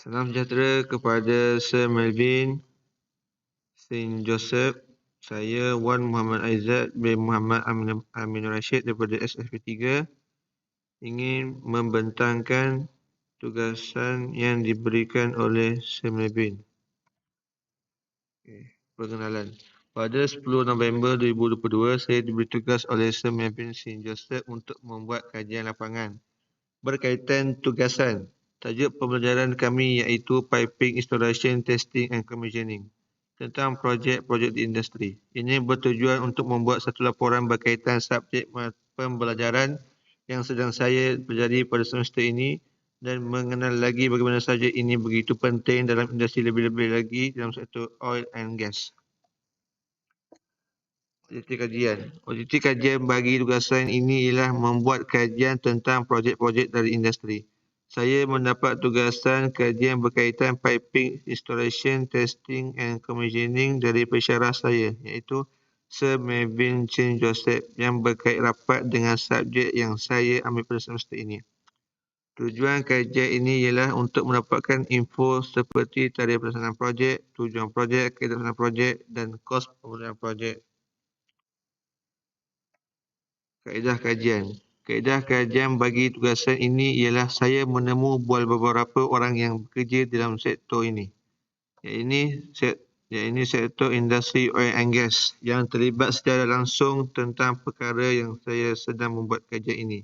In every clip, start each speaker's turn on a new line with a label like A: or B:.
A: Salam sejahtera kepada Sir Melvin Saint Joseph. Saya Wan Muhammad Aizat bin Muhammad Aminur Rashid daripada SFP3 ingin membentangkan tugasan yang diberikan oleh Sir Melvin. Perkenalan. Pada 10 November 2022, saya diberi tugas oleh Sir Melvin Saint Joseph untuk membuat kajian lapangan berkaitan tugasan. Tajuk pembelajaran kami iaitu Piping Installation, Testing and Commissioning tentang projek-projek di industri. Ini bertujuan untuk membuat satu laporan berkaitan subjek pembelajaran yang sedang saya pelajari pada semester ini dan mengenal lagi bagaimana saja ini begitu penting dalam industri, lebih-lebih lagi dalam sektor oil and gas. Objektif kajian bagi tugasan ini ialah membuat kajian tentang projek-projek dari industri. Saya mendapat tugasan kajian berkaitan piping installation, testing and commissioning dari pensyarah saya iaitu Sir Melvin Saint Joseph yang berkait rapat dengan subjek yang saya ambil pada semester ini. Tujuan kajian ini ialah untuk mendapatkan info seperti tarikh pelaksanaan projek, tujuan projek, kaedah pelaksanaan projek dan kos pembuatan projek. Kaedah kajian bagi tugasan ini ialah saya menemu beberapa orang yang bekerja dalam sektor ini. Iaitu sektor industri oil and gas yang terlibat secara langsung tentang perkara yang saya sedang membuat kajian ini.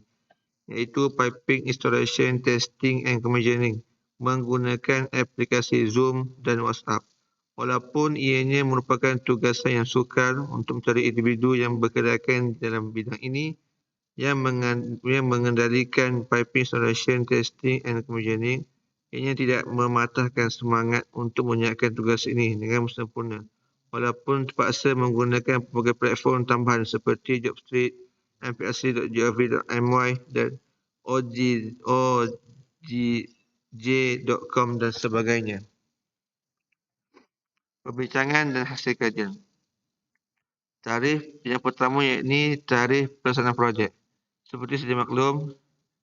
A: Iaitu piping installation, testing and commissioning menggunakan aplikasi Zoom dan WhatsApp. Walaupun ianya merupakan tugasan yang sukar untuk mencari individu yang berkedakan dalam bidang ini yang mengendalikan piping installation, testing and commissioning, ianya tidak mematahkan semangat untuk menyiapkan tugas ini dengan sempurna. Walaupun terpaksa menggunakan pelbagai platform tambahan seperti Jobstreet, mpsc.gov.my dan ojj.com dan sebagainya. Perbincangan dan hasil kajian. Tarikh yang pertama iaitu tarikh pelaksanaan projek. Seperti sedia maklum,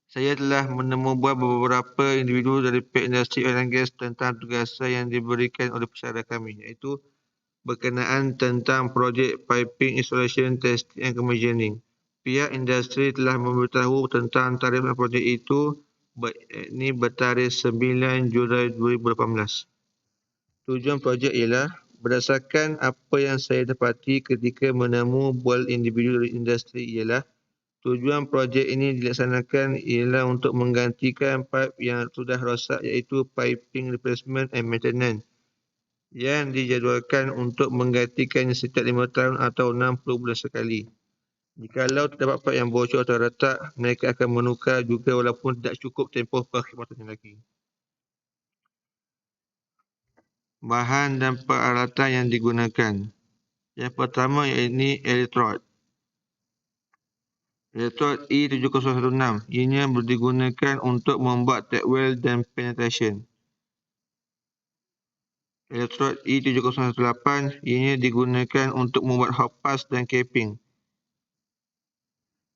A: saya telah menemubuat beberapa individu dari pihak industri oil and gas tentang tugasan yang diberikan oleh pensyarah kami iaitu berkenaan tentang projek piping installation, testing and commissioning. Pihak industri telah memberitahu tentang tarikh projek itu bertarikh 9 Julai 2018. Tujuan projek ialah berdasarkan apa yang saya dapati ketika menemu individu dari industri ialah tujuan projek ini dilaksanakan ialah untuk menggantikan pipe yang sudah rosak iaitu piping replacement and maintenance yang dijadualkan untuk menggantikannya setiap 5 tahun atau 60 bulan sekali. Jikalau terdapat pipe yang bocor atau retak, mereka akan menukar juga walaupun tidak cukup tempoh perkhidmatannya lagi. Bahan dan peralatan yang digunakan. Yang pertama iaitu elektrod. Elektrod E7016. Ianya digunakan untuk membuat tap well dan penetration. Elektrod E7018. Ianya digunakan untuk membuat hot pass dan capping.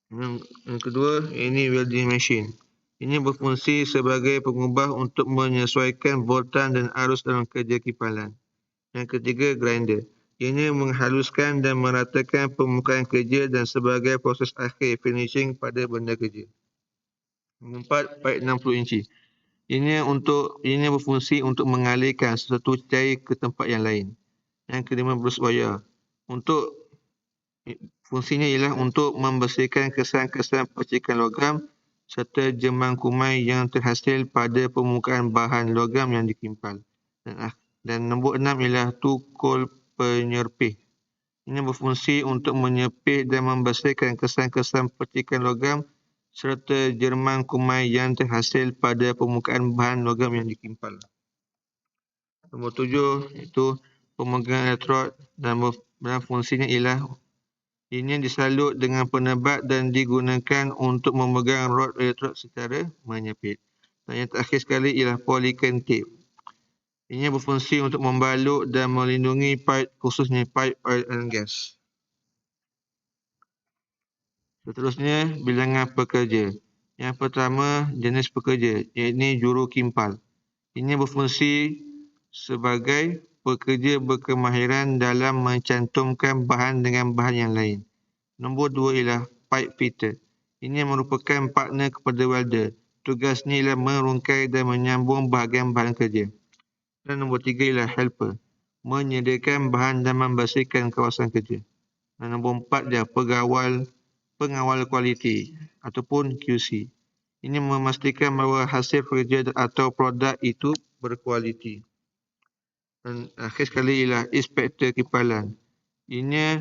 A: Yang kedua, ini welding machine. Ini berfungsi sebagai pengubah untuk menyesuaikan voltan dan arus dalam kerja kipalan. Yang ketiga, grinder. Ini menghaluskan dan meratakan permukaan kerja dan sebagai proses akhir finishing pada benda kerja. Yang keempat, pipe 60 inci. Ini berfungsi untuk mengalirkan sesuatu cair ke tempat yang lain. Yang kelima, brush wire. Fungsinya ialah untuk membersihkan kesan-kesan percikan logam serta jemang kumai yang terhasil pada permukaan bahan logam yang dikimpal. Dan nombor 6 ialah tukul penyerpih. Ini berfungsi untuk menyepih dan membersihkan kesan-kesan percikan logam serta jerman kumai yang terhasil pada permukaan bahan logam yang dikimpal. Nombor 7 iaitu pemegang elektrod dan fungsinya ialah ini disalut dengan penebat dan digunakan untuk memegang rod elektrod secara menyepit. Dan yang terakhir sekali ialah polycane tape. Ini berfungsi untuk membalut dan melindungi pipe, khususnya pipe oil and gas. Seterusnya, bilangan pekerja. Yang pertama, jenis pekerja, iaitu juru kimpal. Ini berfungsi sebagai pekerja berkemahiran dalam mencantumkan bahan dengan bahan yang lain. Nombor 2 ialah pipe fitter. Ini merupakan partner kepada welder. Tugasnya ialah merungkai dan menyambung bahagian bahan kerja. Dan nombor 3 ialah helper. Menyediakan bahan dan membersihkan kawasan kerja. Dan nombor 4 dia pengawal kualiti ataupun QC. Ini memastikan bahawa hasil kerja atau produk itu berkualiti. Dan akhir sekali ialah inspektor kipalan. Ini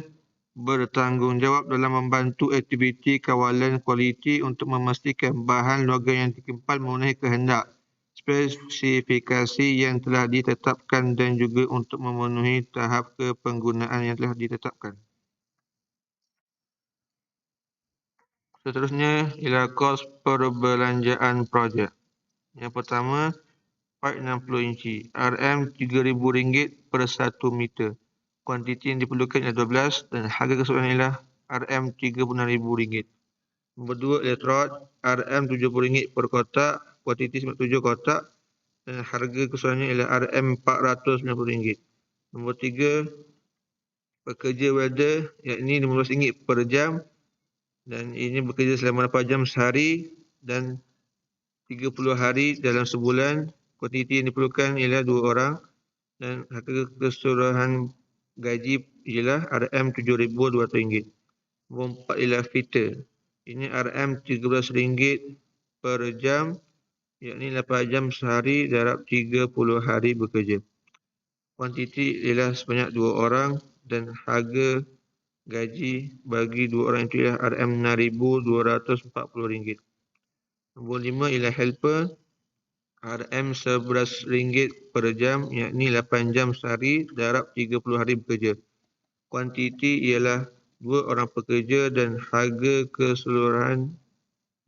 A: bertanggungjawab dalam membantu aktiviti kawalan kualiti untuk memastikan bahan logam yang dikimpal memenuhi kehendak, spesifikasi yang telah ditetapkan dan juga untuk memenuhi tahap kepenggunaan yang telah ditetapkan. Seterusnya ialah kos perbelanjaan projek. Yang pertama, pipe 60 inci, RM3,000 per 1 meter. Kuantiti yang diperlukan ialah 12 dan harga keseluruhan ialah RM36,000. Nombor 2, elektrod, RM70 per kotak, kuantiti 97 kotak dan harga keseluruhannya ialah RM490. Nombor 3, pekerja welder, iaitu RM15 per jam dan ini bekerja selama 8 jam sehari dan 30 hari dalam sebulan. Kuantiti yang diperlukan ialah 2 orang dan harga keseluruhan gaji ialah RM7,200. Nombor 4 ialah fitter. Ini RM13 per jam, iaitu 8 jam sehari darab 30 hari bekerja. Kuantiti ialah sebanyak 2 orang dan harga gaji bagi 2 orang itu ialah RM6,240. Nombor 5 ialah helper, RM11 per jam, iaitu 8 jam sehari darab 30 hari bekerja. Kuantiti ialah 2 orang pekerja dan harga keseluruhan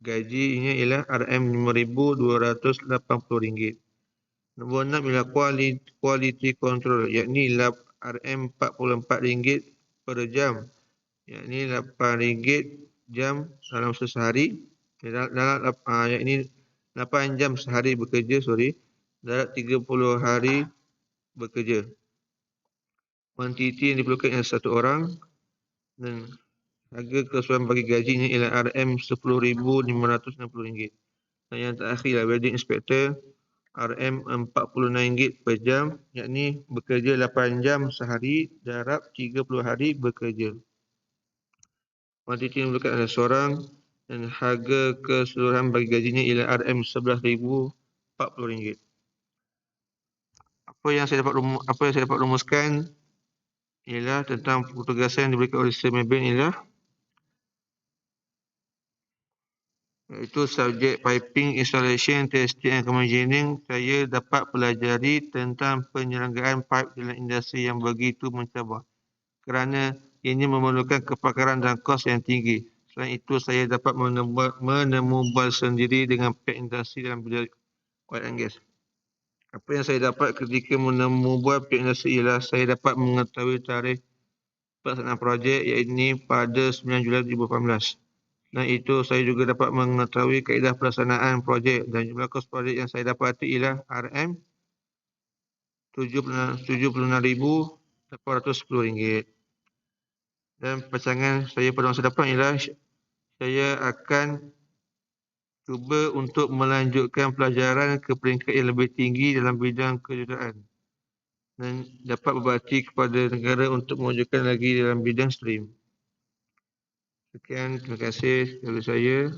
A: gajinya ialah RM5,280. Nombor 6 ialah quality control, iaitu RM44 per jam, iaitu RM8 jam dalam sehari, iaitu 8 jam sehari bekerja, darab 30 hari bekerja. Kuantiti yang diperlukan ialah 1 orang dan harga keseluruhan bagi gajinya ialah RM10,560. Dan yang terakhir ialah welding inspector, RM46 per jam, iaitu bekerja 8 jam sehari darab 30 hari bekerja. Kuantiti yang diperlukan adalah seorang dan harga keseluruhan bagi gajinya ialah RM11,040. Apa yang saya dapat rumuskan ialah tentang penugasan yang diberikan oleh Sir Mebane ialah iaitu subjek piping, installation, testing and commissioning. Saya dapat pelajari tentang penyelenggaraan pipe dalam industri yang begitu mencabar kerana ini memerlukan kepakaran dan kos yang tinggi. Selain itu, saya dapat menemu sendiri dengan pihak industri dalam bidang oil and gas. Apa yang saya dapat ketika menemu pihak industri ialah saya dapat mengetahui tarikh pelaksanaan projek, iaitu pada 9 Julai 2018. Dan itu saya juga dapat mengetahui kaedah pelaksanaan projek dan jumlah kos projek yang saya dapati ialah RM76,810. Dan pesangan saya pada masa depan ialah saya akan cuba untuk melanjutkan pelajaran ke peringkat yang lebih tinggi dalam bidang kejuruteraan dan dapat berbakti kepada negara untuk mewujudkan lagi dalam bidang stream. Sekian, terima kasih dari saya.